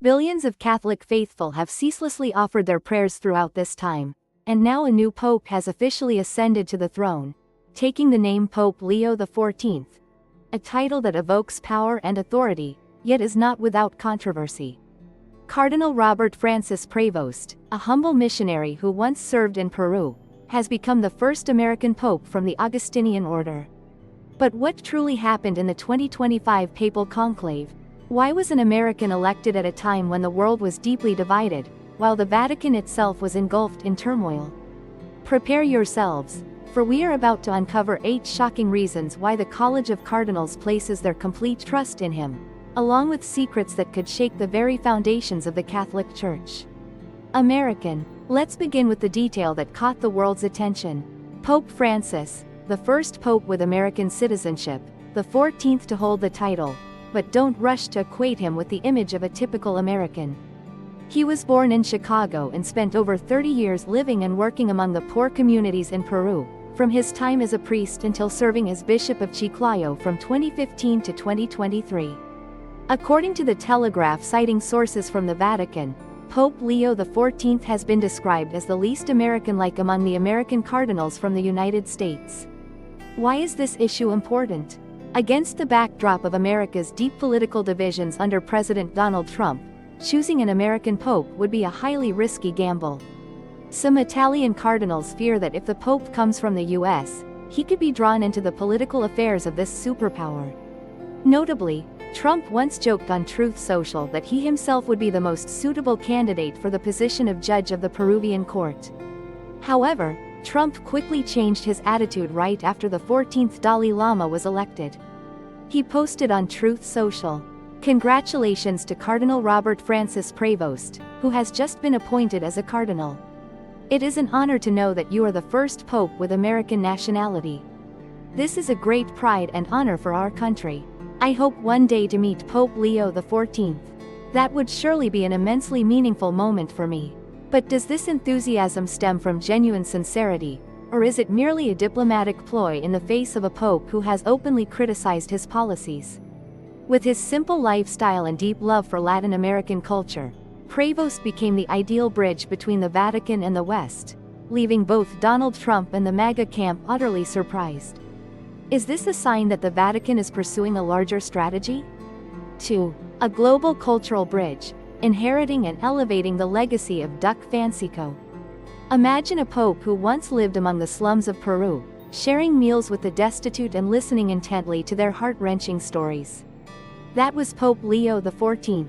Billions of Catholic faithful have ceaselessly offered their prayers throughout this time, and now a new pope has officially ascended to the throne, taking the name Pope Leo XIV, a title that evokes power and authority, yet is not without controversy. Cardinal Robert Francis Prevost, a humble missionary who once served in Peru, has become the first American pope from the Augustinian order. But what truly happened in the 2025 papal conclave? Why was an American elected at a time when the world was deeply divided, while the Vatican itself was engulfed in turmoil? Prepare yourselves, for we are about to uncover 8 shocking reasons why the College of Cardinals places their complete trust in him, along with secrets that could shake the very foundations of the Catholic Church. American. Let's begin with the detail that caught the world's attention. Pope Francis, the first pope with American citizenship, the 14th to hold the title, but don't rush to equate him with the image of a typical American. He was born in Chicago and spent over 30 years living and working among the poor communities in Peru, from his time as a priest until serving as Bishop of Chiclayo from 2015 to 2023. According to the Telegraph citing sources from the Vatican, Pope Leo XIV has been described as the least American-like among the American cardinals from the United States. Why is this issue important? Against the backdrop of America's deep political divisions under President Donald Trump, choosing an American pope would be a highly risky gamble. Some Italian cardinals fear that if the pope comes from the US, he could be drawn into the political affairs of this superpower. Notably, Trump once joked on Truth Social that he himself would be the most suitable candidate for the position of judge of the Peruvian court. However, Trump quickly changed his attitude right after the 14th Dalai Lama was elected. He posted on Truth Social, "Congratulations to Cardinal Robert Francis Prevost, who has just been appointed as a cardinal. It is an honor to know that you are the first pope with American nationality. This is a great pride and honor for our country. I hope one day to meet Pope Leo XIV. That would surely be an immensely meaningful moment for me." But does this enthusiasm stem from genuine sincerity, or is it merely a diplomatic ploy in the face of a pope who has openly criticized his policies? With his simple lifestyle and deep love for Latin American culture, Prevost became the ideal bridge between the Vatican and the West, leaving both Donald Trump and the MAGA camp utterly surprised. Is this a sign that the Vatican is pursuing a larger strategy? 2. A global cultural bridge, inheriting and elevating the legacy of Duque Francisco. Imagine a pope who once lived among the slums of Peru, sharing meals with the destitute and listening intently to their heart-wrenching stories. That was Pope Leo XIV.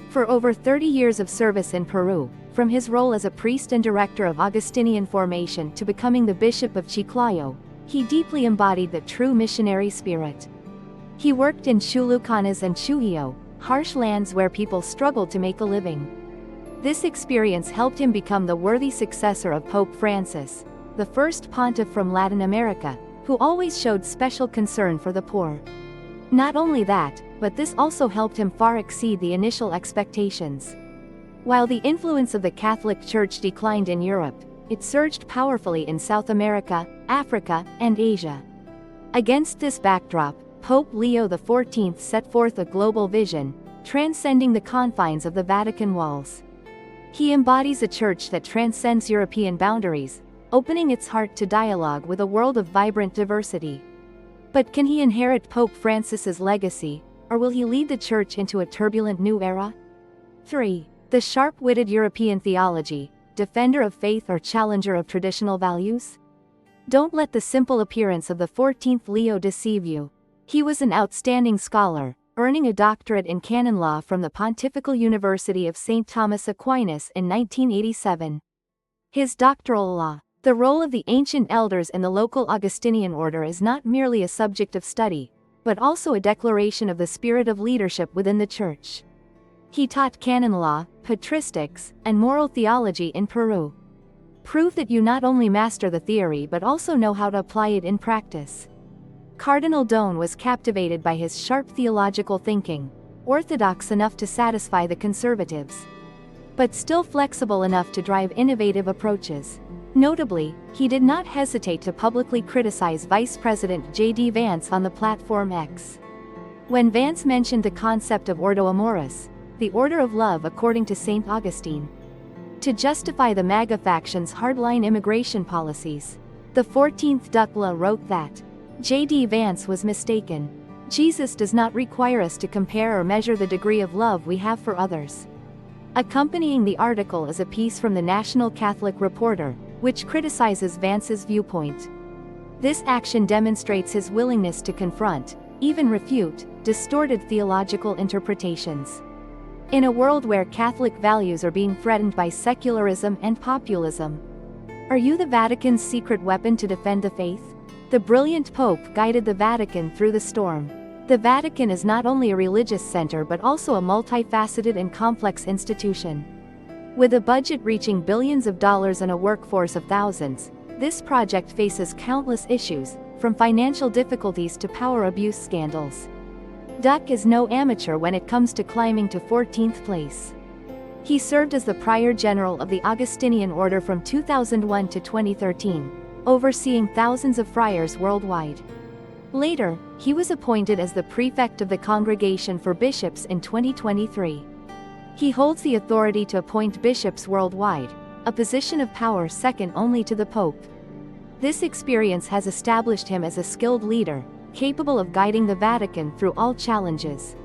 For over 30 years of service in Peru, from his role as a priest and director of Augustinian formation to becoming the Bishop of Chiclayo, he deeply embodied the true missionary spirit. He worked in Chulucanas and Trujillo, harsh lands where people struggled to make a living. This experience helped him become the worthy successor of Pope Francis, the first pontiff from Latin America, who always showed special concern for the poor. Not only that, but this also helped him far exceed the initial expectations. While the influence of the Catholic Church declined in Europe, it surged powerfully in South America, Africa, and Asia. Against this backdrop, Pope Leo XIV set forth a global vision, transcending the confines of the Vatican walls. He embodies a church that transcends European boundaries, opening its heart to dialogue with a world of vibrant diversity. But can he inherit Pope Francis's legacy, or will he lead the church into a turbulent new era? 3. The sharp-witted European theology, defender of faith or challenger of traditional values? Don't let the simple appearance of the 14th Leo deceive you. He was an outstanding scholar, earning a doctorate in canon law from the Pontifical University of St. Thomas Aquinas in 1987. His doctoral law, the role of the ancient elders in the local Augustinian order, is not merely a subject of study, but also a declaration of the spirit of leadership within the Church. He taught canon law, patristics, and moral theology in Peru. Prove that you not only master the theory but also know how to apply it in practice. Cardinal Doan was captivated by his sharp theological thinking, orthodox enough to satisfy the conservatives, but still flexible enough to drive innovative approaches. Notably, he did not hesitate to publicly criticize Vice President J.D. Vance on the platform X. When Vance mentioned the concept of ordo amoris, the Order of Love according to St. Augustine. To justify the MAGA faction's hardline immigration policies, the 14th Ducla wrote that J.D. Vance was mistaken. Jesus does not require us to compare or measure the degree of love we have for others. Accompanying the article is a piece from the National Catholic Reporter, which criticizes Vance's viewpoint. This action demonstrates his willingness to confront, even refute, distorted theological interpretations. In a world where Catholic values are being threatened by secularism and populism, are you the Vatican's secret weapon to defend the faith? The brilliant Pope guided the Vatican through the storm. The Vatican is not only a religious center but also a multifaceted and complex institution. With a budget reaching billions of dollars and a workforce of thousands, this project faces countless issues, from financial difficulties to power abuse scandals. Duck is no amateur when it comes to climbing to 14th place. He served as the Prior General of the Augustinian Order from 2001 to 2013, overseeing thousands of friars worldwide. Later, he was appointed as the Prefect of the Congregation for Bishops in 2023. He holds the authority to appoint bishops worldwide, a position of power second only to the Pope. This experience has established him as a skilled leader, capable of guiding the Vatican through all challenges.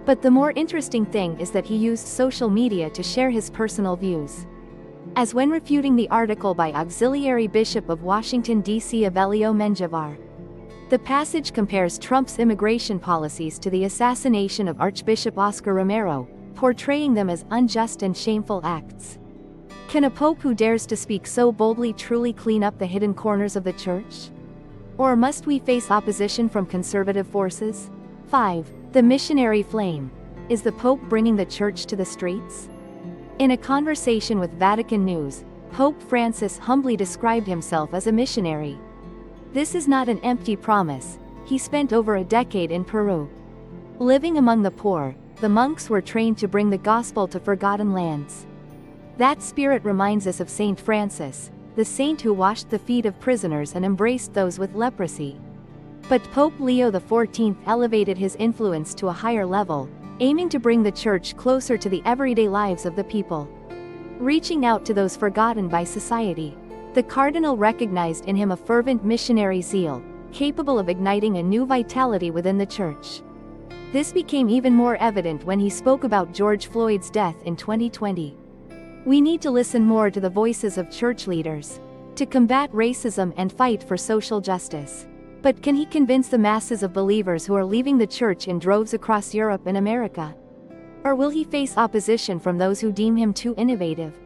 But the more interesting thing is that he used social media to share his personal views. As when refuting the article by Auxiliary Bishop of Washington, D.C. Avelio Menjivar. The passage compares Trump's immigration policies to the assassination of Archbishop Oscar Romero, portraying them as unjust and shameful acts. Can a pope who dares to speak so boldly truly clean up the hidden corners of the church? Or must we face opposition from conservative forces? 5. The missionary flame. Is the Pope bringing the church to the streets? In a conversation with Vatican News, Pope Francis humbly described himself as a missionary. This is not an empty promise. He spent over a decade in Peru. Living among the poor, the monks were trained to bring the gospel to forgotten lands. That spirit reminds us of Saint Francis, the saint who washed the feet of prisoners and embraced those with leprosy. But Pope Leo XIV elevated his influence to a higher level, aiming to bring the Church closer to the everyday lives of the people. Reaching out to those forgotten by society, the Cardinal recognized in him a fervent missionary zeal, capable of igniting a new vitality within the Church. This became even more evident when he spoke about George Floyd's death in 2020. We need to listen more to the voices of church leaders, to combat racism and fight for social justice. But can he convince the masses of believers who are leaving the church in droves across Europe and America? Or will he face opposition from those who deem him too innovative?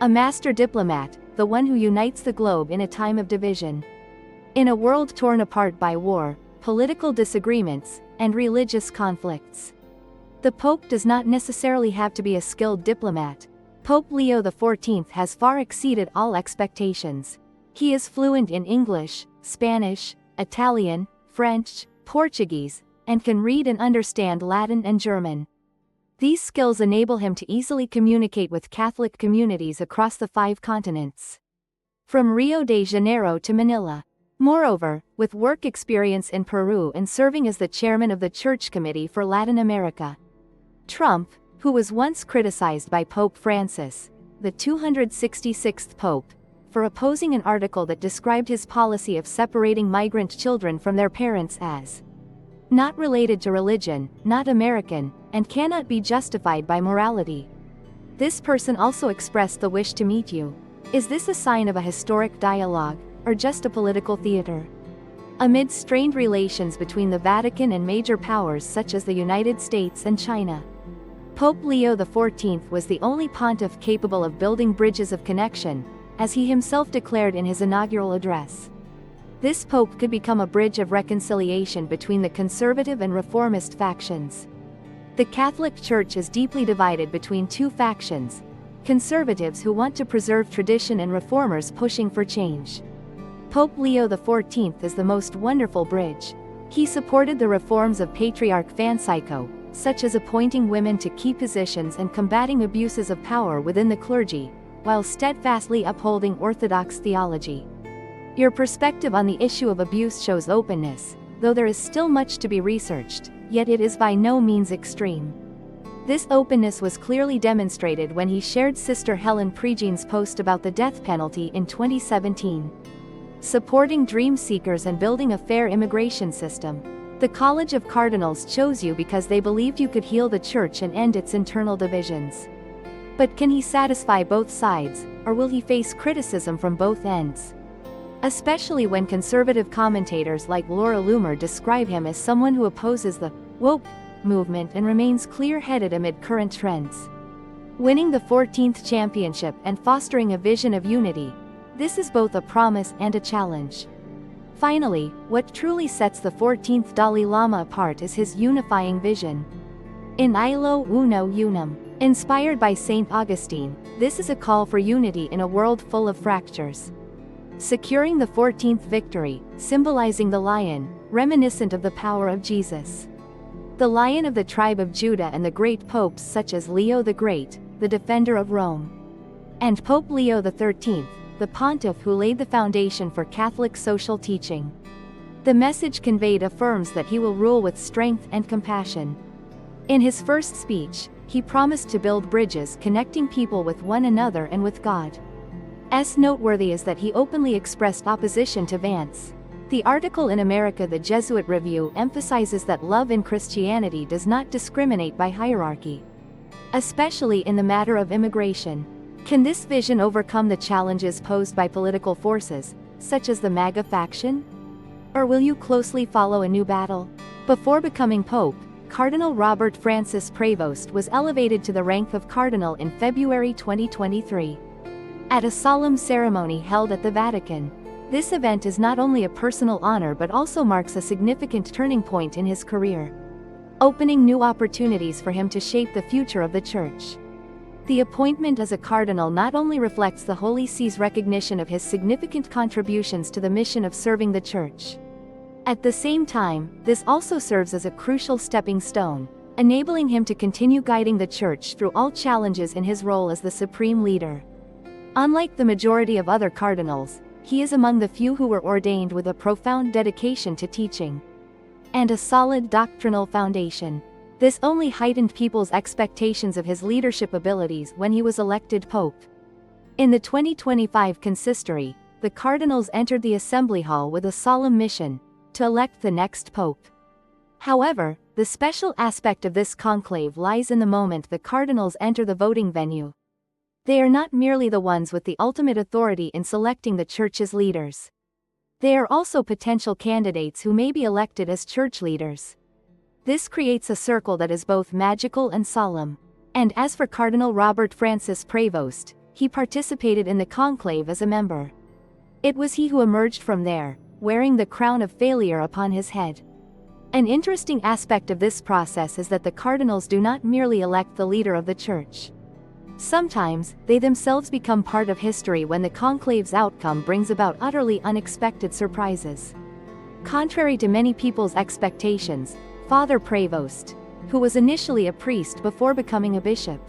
A master diplomat, the one who unites the globe in a time of division. In a world torn apart by war, political disagreements, and religious conflicts. The Pope does not necessarily have to be a skilled diplomat. Pope Leo XIV has far exceeded all expectations. He is fluent in English, Spanish, Italian, French, Portuguese, and can read and understand Latin and German. These skills enable him to easily communicate with Catholic communities across the 5 continents. From Rio de Janeiro to Manila. Moreover, with work experience in Peru and serving as the chairman of the Church Committee for Latin America. Trump, who was once criticized by Pope Francis, the 266th Pope, for opposing an article that described his policy of separating migrant children from their parents as not related to religion, not American, and cannot be justified by morality. This person also expressed the wish to meet you. Is this a sign of a historic dialogue, or just a political theater? Amid strained relations between the Vatican and major powers such as the United States and China, Pope Leo XIV was the only pontiff capable of building bridges of connection, as he himself declared in his inaugural address. This pope could become a bridge of reconciliation between the conservative and reformist factions. The Catholic Church is deeply divided between 2 factions: conservatives who want to preserve tradition and reformers pushing for change. Pope Leo XIV is the most wonderful bridge. He supported the reforms of Patriarch Francisco, such as appointing women to key positions and combating abuses of power within the clergy, while steadfastly upholding orthodox theology. Your perspective on the issue of abuse shows openness, though there is still much to be researched, yet it is by no means extreme. This openness was clearly demonstrated when he shared Sister Helen Prejean's post about the death penalty in 2017. Supporting dream seekers and building a fair immigration system. The College of Cardinals chose you because they believed you could heal the Church and end its internal divisions. But can he satisfy both sides, or will he face criticism from both ends? Especially when conservative commentators like Laura Loomer describe him as someone who opposes the woke movement and remains clear-headed amid current trends. Winning the 14th championship and fostering a vision of unity. This is both a promise and a challenge. Finally, what truly sets the 14th Dalai Lama apart is his unifying vision. In Ilo Uno Unum, inspired by St. Augustine, this is a call for unity in a world full of fractures. Securing the 14th victory, symbolizing the lion, reminiscent of the power of Jesus. The Lion of the tribe of Judah and the great popes such as Leo the Great, the defender of Rome. And Pope Leo XIII, the pontiff who laid the foundation for Catholic social teaching. The message conveyed affirms that he will rule with strength and compassion. In his first speech, he promised to build bridges connecting people with one another and with God. Noteworthy is that he openly expressed opposition to Vance. The article in America The Jesuit Review emphasizes that love in Christianity does not discriminate by hierarchy. Especially in the matter of immigration. Can this vision overcome the challenges posed by political forces, such as the MAGA faction? Or will you closely follow a new battle? Before becoming Pope, Cardinal Robert Francis Prevost was elevated to the rank of Cardinal in February 2023. At a solemn ceremony held at the Vatican. This event is not only a personal honor but also marks a significant turning point in his career, opening new opportunities for him to shape the future of the Church. The appointment as a cardinal not only reflects the Holy See's recognition of his significant contributions to the mission of serving the Church. At the same time, this also serves as a crucial stepping stone, enabling him to continue guiding the Church through all challenges in his role as the supreme leader. Unlike the majority of other cardinals, he is among the few who were ordained with a profound dedication to teaching and a solid doctrinal foundation. This only heightened people's expectations of his leadership abilities when he was elected pope. In the 2025 consistory, the cardinals entered the assembly hall with a solemn mission to elect the next pope. However, the special aspect of this conclave lies in the moment the cardinals enter the voting venue. They are not merely the ones with the ultimate authority in selecting the Church's leaders. They are also potential candidates who may be elected as church leaders. This creates a circle that is both magical and solemn. And as for Cardinal Robert Francis Prevost, he participated in the conclave as a member. It was he who emerged from there, wearing the crown of failure upon his head. An interesting aspect of this process is that the cardinals do not merely elect the leader of the Church. Sometimes, they themselves become part of history when the conclave's outcome brings about utterly unexpected surprises. Contrary to many people's expectations, Father Prevost, who was initially a priest before becoming a bishop.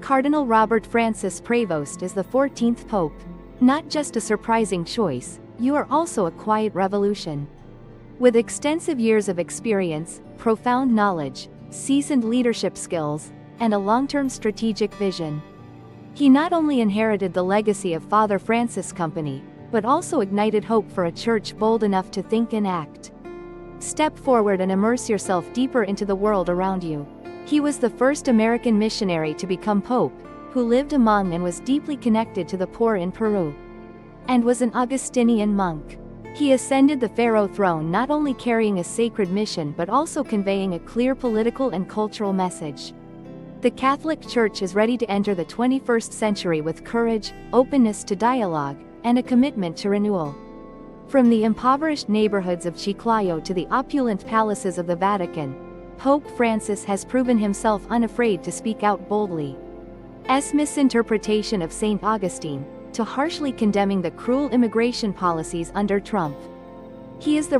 Cardinal Robert Francis Prevost is the 14th Pope. Not just a surprising choice, you are also a quiet revolution. With extensive years of experience, profound knowledge, seasoned leadership skills, and a long-term strategic vision. He not only inherited the legacy of Father Francis Company, but also ignited hope for a church bold enough to think and act. Step forward and immerse yourself deeper into the world around you. He was the first American missionary to become Pope, who lived among and was deeply connected to the poor in Peru, and was an Augustinian monk. He ascended the pharaoh throne not only carrying a sacred mission but also conveying a clear political and cultural message. The Catholic Church is ready to enter the 21st century with courage, openness to dialogue, and a commitment to renewal. From the impoverished neighborhoods of Chiclayo to the opulent palaces of the Vatican, Pope Francis has proven himself unafraid to speak out boldly. As misinterpretation of St. Augustine, to harshly condemning the cruel immigration policies under Trump. He is the